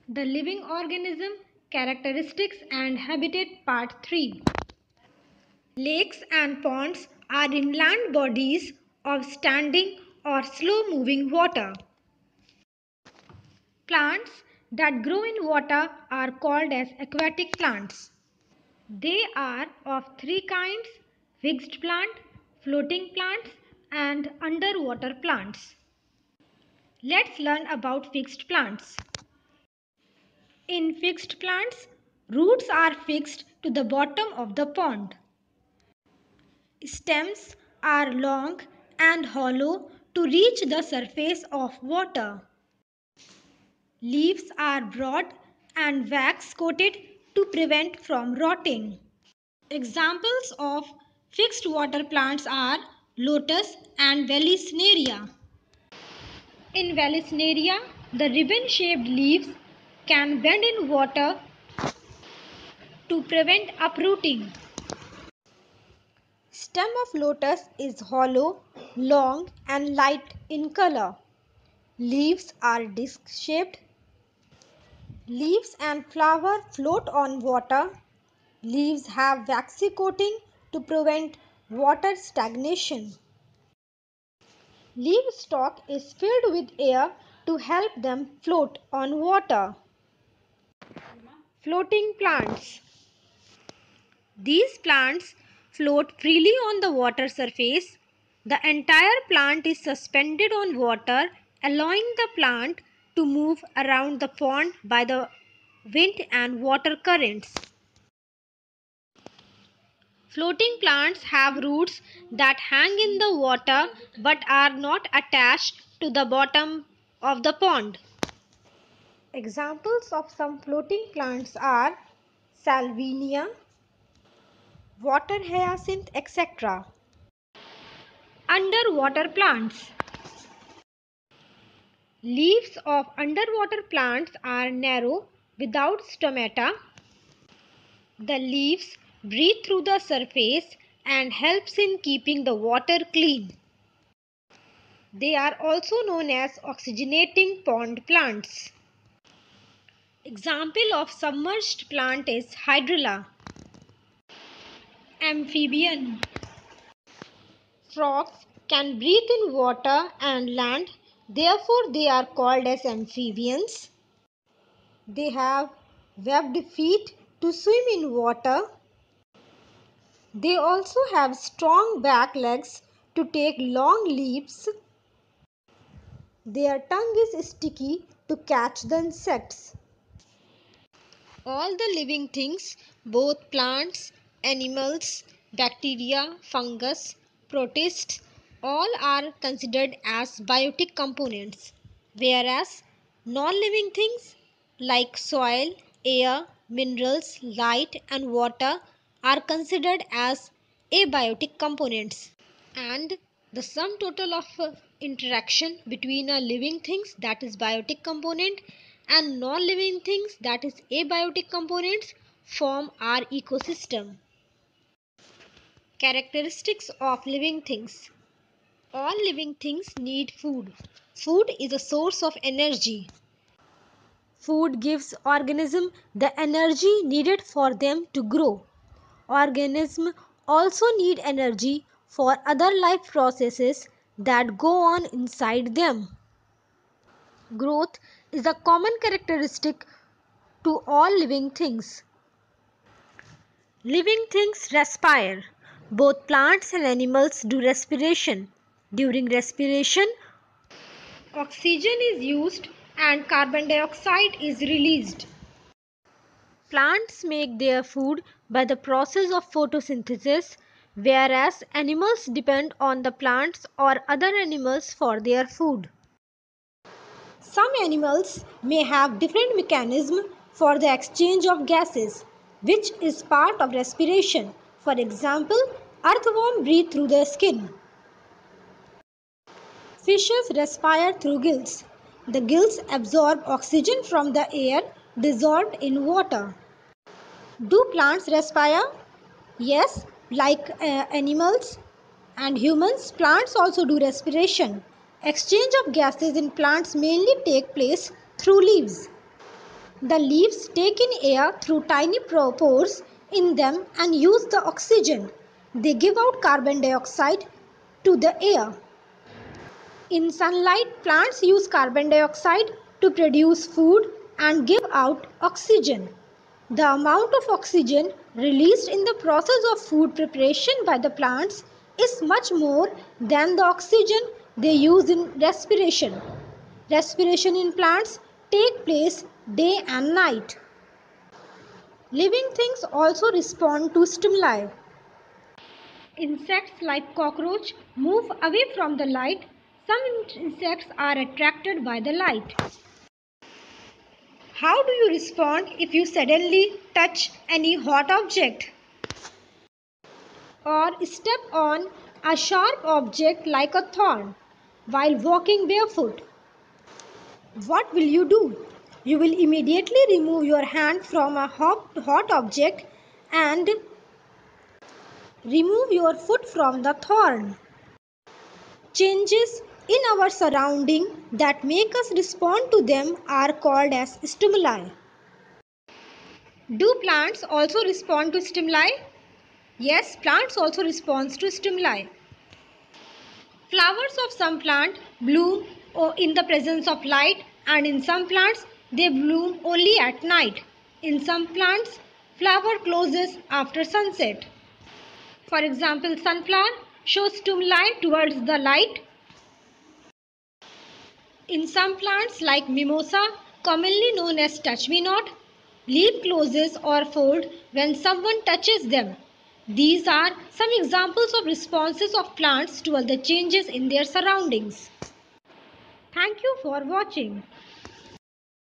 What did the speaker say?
The living organism, characteristics and habitat part 3. Lakes and ponds are inland bodies of standing or slow moving water. Plants that grow in water are called as aquatic plants. They are of three kinds: fixed plant, floating plants and underwater plants. Let's learn about fixed plants. In fixed plants, roots are fixed to the bottom of the pond. Stems are long and hollow to reach the surface of water. Leaves are broad and wax coated to prevent from rotting. Examples of fixed water plants are lotus and Vallisneria. In Vallisneria, the ribbon-shaped leaves can bend in water to prevent uprooting. Stem of lotus is hollow, long and light in color. Leaves are disc-shaped. Leaves and flower float on water. Leaves have waxy coating to prevent water stagnation. Leaf stalk is filled with air to help them float on water. Floating plants. These plants float freely on the water surface. The entire plant is suspended on water, allowing the plant to move around the pond by the wind and water currents. Floating plants have roots that hang in the water but are not attached to the bottom of the pond. Examples of some floating plants are Salvinia, water hyacinth, etc. Underwater plants. Leaves of underwater plants are narrow without stomata. The leaves breathe through the surface and helps in keeping the water clean. They are also known as oxygenating pond plants. Example of submerged plant is Hydrilla. Amphibian. Frogs can breathe in water and land, therefore they are called as amphibians. They have webbed feet to swim in water. They also have strong back legs to take long leaps. Their tongue is sticky to catch the insects. All the living things, both plants, animals, bacteria, fungus, protists, all are considered as biotic components, whereas non-living things like soil, air, minerals, light and water are considered as abiotic components. And the sum total of interaction between a living things, that is biotic component, and non-living things, that is abiotic components, form our ecosystem. Characteristics of living things. All living things need food. Food is a source of energy. Food gives organism the energy needed for them to grow. Organisms also need energy for other life processes that go on inside them. Growth is a common characteristic to all living things. Living things respire. Both plants and animals do respiration. During respiration, oxygen is used and carbon dioxide is released. Plants make their food by the process of photosynthesis, whereas animals depend on the plants or other animals for their food. Some animals may have different mechanisms for the exchange of gases, which is part of respiration. For example, earthworms breathe through their skin. Fishes respire through gills. The gills absorb oxygen from the air dissolved in water. Do plants respire? Yes, like animals and humans, plants also do respiration. Exchange of gases in plants mainly take place through leaves. The leaves take in air through tiny pores in them and use the oxygen. They give out carbon dioxide to the air. In sunlight, plants use carbon dioxide to produce food and give out oxygen. The amount of oxygen released in the process of food preparation by the plants is much more than the oxygen they use in respiration. Respiration in plants take place day and night. Living things also respond to stimuli. Insects like cockroach move away from the light. Some insects are attracted by the light. How do you respond if you suddenly touch any hot object or step on a sharp object like a thorn while walking barefoot? What will you do? You will immediately remove your hand from a hot object and remove your foot from the thorn. Changes in our surrounding that make us respond to them are called as stimuli. Do plants also respond to stimuli? Yes, plants also respond to stimuli. Flowers of some plant bloom in the presence of light, and in some plants they bloom only at night. In some plants, flower closes after sunset. For example, sunflower shows stimuli towards the light. In some plants like mimosa, commonly known as touch-me-not, leaf closes or fold when someone touches them. These are some examples of responses of plants to other changes in their surroundings. Thank you for watching.